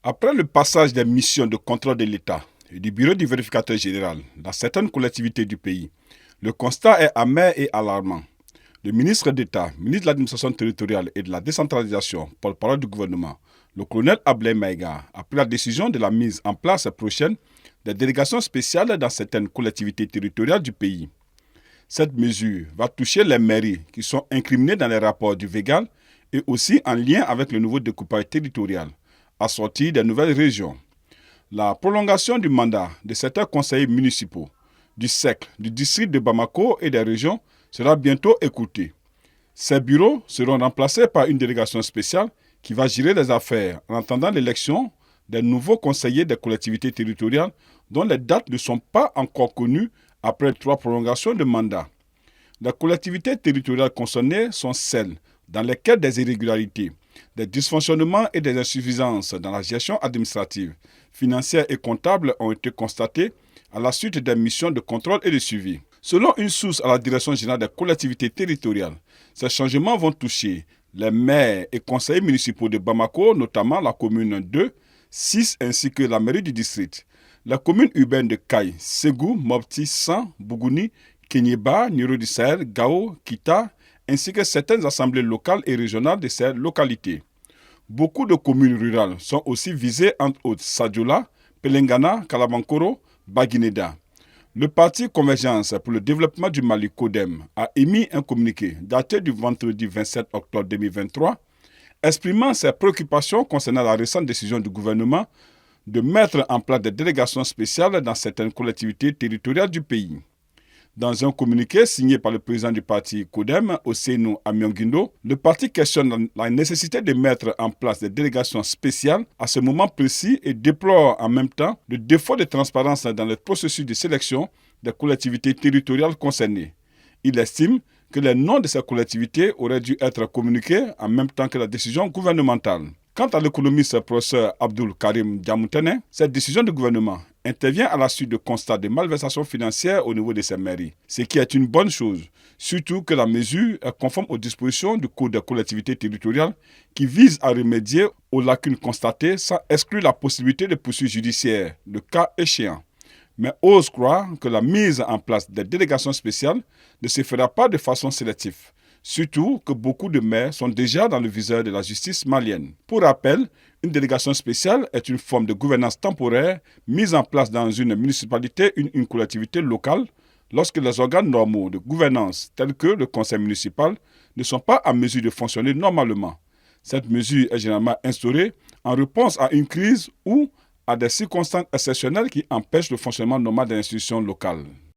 Après le passage des missions de contrôle de l'État et du bureau du vérificateur général dans certaines collectivités du pays, le constat est amer et alarmant. Le ministre d'État, ministre de l'Administration territoriale et de la décentralisation, porte-parole du gouvernement, le colonel Ablaye Maïga, a pris la décision de la mise en place prochaine des délégations spéciales dans certaines collectivités territoriales du pays. Cette mesure va toucher les mairies qui sont incriminées dans les rapports du VÉGAL et aussi en lien avec le nouveau découpage territorial, assorti des nouvelles régions. La prolongation du mandat de certains conseillers municipaux, du SEC, du district de Bamako et des régions sera bientôt écoutée. Ces bureaux seront remplacés par une délégation spéciale qui va gérer les affaires en attendant l'élection des nouveaux conseillers des collectivités territoriales dont les dates ne sont pas encore connues après 3 prolongations de mandat. Les collectivités territoriales concernées sont celles dans lesquelles des irrégularités, des dysfonctionnements et des insuffisances dans la gestion administrative, financière et comptable ont été constatés à la suite des missions de contrôle et de suivi. Selon une source à la Direction générale des collectivités territoriales, ces changements vont toucher les maires et conseillers municipaux de Bamako, notamment la commune 2, 6 ainsi que la mairie du district. La commune urbaine de Kaye, Ségou, Mopti, San, Bougouni, Kenyeba, Niro du Sahel, Gao, Kita, ainsi que certaines assemblées locales et régionales de ces localités. Beaucoup de communes rurales sont aussi visées, entre autres Sadiola, Pelengana, Kalabankoro, Baguineda. Le parti Convergence pour le développement du Mali, CODEM, a émis un communiqué daté du vendredi 27 octobre 2023 exprimant ses préoccupations concernant la récente décision du gouvernement de mettre en place des délégations spéciales dans certaines collectivités territoriales du pays. Dans un communiqué signé par le président du parti CODEM, Ousseynou Amionguindo, le parti questionne la nécessité de mettre en place des délégations spéciales à ce moment précis et déplore en même temps le défaut de transparence dans le processus de sélection des collectivités territoriales concernées. Il estime que les noms de ces collectivités auraient dû être communiqués en même temps que la décision gouvernementale. Quant à l'économiste professeur Abdul Karim Diamoutene, cette décision du gouvernement intervient à la suite de constats de malversation financière au niveau de ces mairies, ce qui est une bonne chose, surtout que la mesure est conforme aux dispositions du Code des collectivités territoriales qui vise à remédier aux lacunes constatées sans exclure la possibilité de poursuites judiciaires, le cas échéant. Mais ose croire que la mise en place des délégations spéciales ne se fera pas de façon sélective. Surtout que beaucoup de maires sont déjà dans le viseur de la justice malienne. Pour rappel, une délégation spéciale est une forme de gouvernance temporaire mise en place dans une municipalité ou une collectivité locale lorsque les organes normaux de gouvernance tels que le conseil municipal ne sont pas en mesure de fonctionner normalement. Cette mesure est généralement instaurée en réponse à une crise ou à des circonstances exceptionnelles qui empêchent le fonctionnement normal des institutions locales.